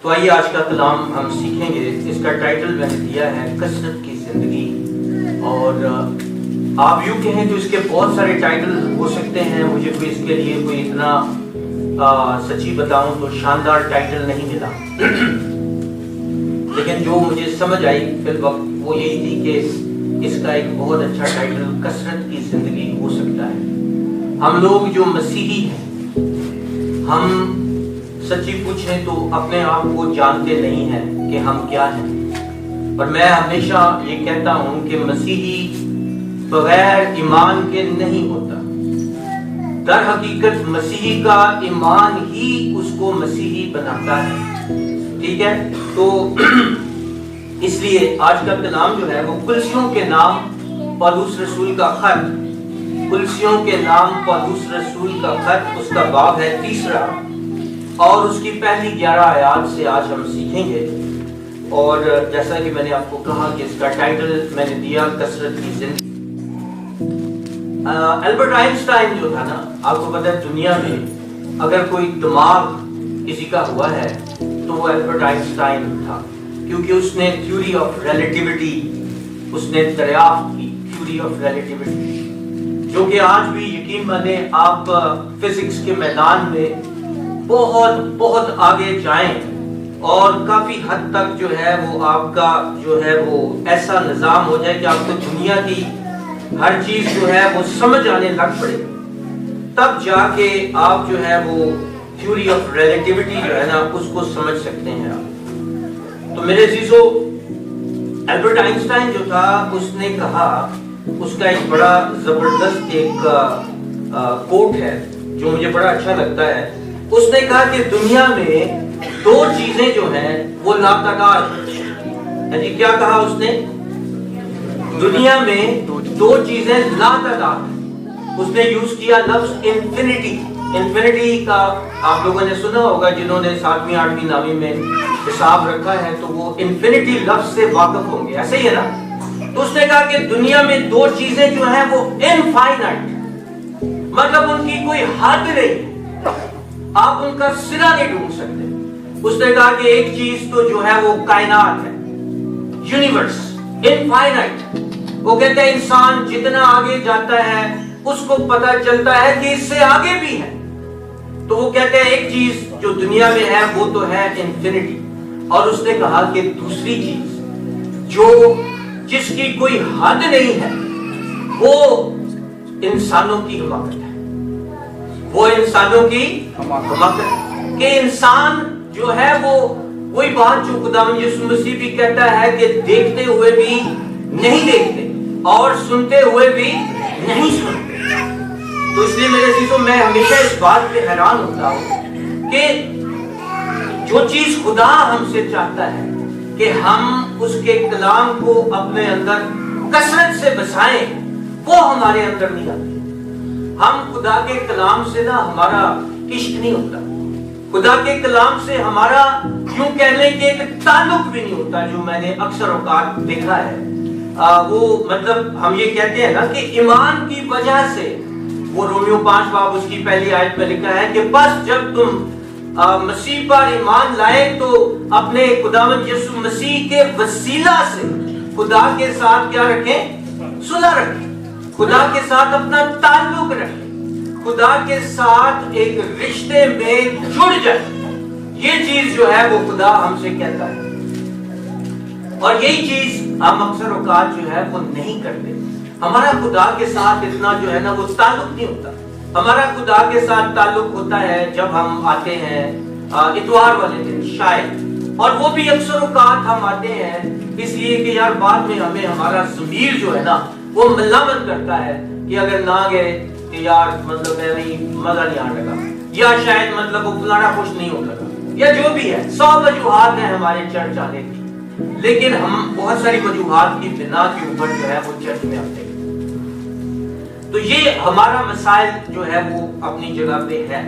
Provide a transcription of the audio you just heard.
تو آئیے آج کا کلام ہم سیکھیں گے. اس کا ٹائٹل میں نے دیا ہے کثرت کی زندگی. اور آپ یوں کہیں تو اس کے بہت سارے ٹائٹل ہو سکتے ہیں. مجھے کوئی اس کے لیے کوئی اتنا سچی بتاؤں تو شاندار ٹائٹل نہیں ملا لیکن جو مجھے سمجھ آئی فی الوقت وہ یہی تھی کہ اس کا ایک بہت اچھا ٹائٹل کثرت کی زندگی ہو سکتا ہے. ہم لوگ جو مسیحی ہیں ہم سچی پوچھیں تو اپنے آپ کو جانتے نہیں ہیں کہ ہم کیا ہیں. اور میں ہمیشہ یہ کہتا ہوں کہ مسیحی بغیر ایمان کے نہیں ہوتا. در حقیقت مسیحی کا ایمان ہی اس کو مسیحی بناتا ہے. ٹھیک ہے, تو اس لیے آج کا کلام جو ہے وہ کلسیوں کے نام پولس رسول کا خط, کلسیوں کے نام پولس رسول کا خط, اس کا باب ہے 3 اور اس کی پہلی 11 آیات سے آج ہم سیکھیں گے. اور جیسا کہ میں نے آپ کو کہا کہ اس کا ٹائٹل میں نے دیا کثرت کی زندگی. البرٹ آئنسٹائن جو تھا نا, آپ کو پتہ ہے دنیا میں اگر کوئی دماغ کسی کا ہوا ہے تو وہ البرٹ آئنسٹائن تھا, کیونکہ اس نے تھیوری آف ریلیٹیوٹی اس نے دریافت کی. تھیوری آف ریلیٹیوٹی جو کہ آج بھی یقین مانیں آپ فزکس کے میدان میں بہت بہت آگے جائیں اور کافی حد تک جو ہے وہ آپ کا جو ہے وہ ایسا نظام ہو جائے کہ آپ کو دنیا کی ہر چیز جو ہے وہ سمجھ آنے لگ پڑے, تب جا کے آپ جو ہے وہ تھیوری آف ریلیٹیوٹی جو ہے نا اس کو سمجھ سکتے ہیں آپ. تو میرے عزیزو, البرٹ آئنسٹائن جو تھا اس نے کہا, اس کا ایک بڑا زبردست ایک کوٹ ہے جو مجھے بڑا اچھا لگتا ہے. اس نے کہا کہ دنیا میں 2 چیزیں جو ہیں وہ لاتعداد ہیں. جی کیا کہا اس نے؟ دنیا میں 2 چیزیں لاتعداد. اس نے یوز کیا لفظ انفینٹی. انفینٹی کا آپ لوگوں نے سنا ہوگا جنہوں نے 7ویں 8ویں 9ویں میں حساب رکھا ہے تو وہ انفینٹی لفظ سے واقف ہوں گے, ایسے ہی ہے نا. تو اس نے کہا کہ دنیا میں 2 چیزیں جو ہیں وہ انفائنائٹ, مطلب ان کی کوئی حد نہیں, آپ ان کا سرا نہیں ڈھونڈ سکتے. اس نے کہا کہ ایک چیز تو جو ہے وہ کائنات ہے, یونیورس, انفائنائٹ. وہ کہتے ہیں انسان جتنا آگے جاتا ہے اس کو پتہ چلتا ہے کہ اس سے آگے بھی ہے. تو وہ کہتے ہیں ایک چیز جو دنیا میں ہے وہ تو ہے انفینٹی. اور اس نے کہا کہ دوسری چیز جو جس کی کوئی حد نہیں ہے وہ انسانوں کی حماقت ہے. وہ انسانوں کی حماقت ہے کہ انسان جو ہے وہ وہی بات جو خداوند یسوع مسیح بھی کہتا ہے کہ دیکھتے ہوئے بھی نہیں دیکھتے اور سنتے ہوئے بھی نہیں سنتے. تو اس لیے میرے عزیزوں میں ہمیشہ اس بات پہ حیران ہوتا ہوں کہ جو چیز خدا ہم سے چاہتا ہے کہ ہم اس کے کلام کو اپنے اندر کثرت سے بسائیں, وہ ہمارے اندر نہیں آتی. ہم خدا کے کلام سے نا ہمارا عشق نہیں ہوتا, خدا کے کلام سے ہمارا یوں کہہ لیں کہ ایک تعلق بھی نہیں ہوتا. جو میں نے اکثر اوقات دیکھا ہے وہ مطلب ہم یہ کہتے ہیں نا کہ ایمان کی وجہ سے, وہ رومیو 5 باب اس کی پہلی آیت میں لکھا ہے کہ بس جب تم مسیح پر ایمان لائے تو اپنے خداوند یسوع مسیح کے وسیلہ سے خدا کے ساتھ کیا رکھیں؟ صلح رکھیں, خدا کے ساتھ اپنا تعلق رکھیں, خدا کے ساتھ ایک رشتے میں جڑ جائیں. یہ چیز جو ہے وہ خدا ہم سے کہتا ہے اور یہی چیز ہم اکثر اوقات جو ہے وہ نہیں کرتے. ہمارا خدا کے ساتھ اتنا جو ہے نا وہ تعلق نہیں ہوتا. ہمارا خدا کے ساتھ تعلق ہوتا ہے جب ہم آتے ہیں اتوار والے دن شاید, اور وہ بھی اکثر اوقات ہم آتے ہیں اس لیے کہ یار بعد میں ہمیں ہمارا ضمیر جو ہے نا وہ ملامت کرتا ہے کہ اگر نہ گئے کہ یار مطلب ہے مزہ نہیں آنے لگا, یا شاید مطلب وہ فلانا خوش نہیں ہو لگا, یا جو بھی ہے 100 وجوہات ہیں ہمارے چرچ آنے کی. لیکن ہم بہت ساری وجوہات کی بنا کے اوپر جو ہے وہ چرچ میں آتے ہیں. تو یہ ہمارا مسائل جو ہے وہ اپنی جگہ پہ ہے.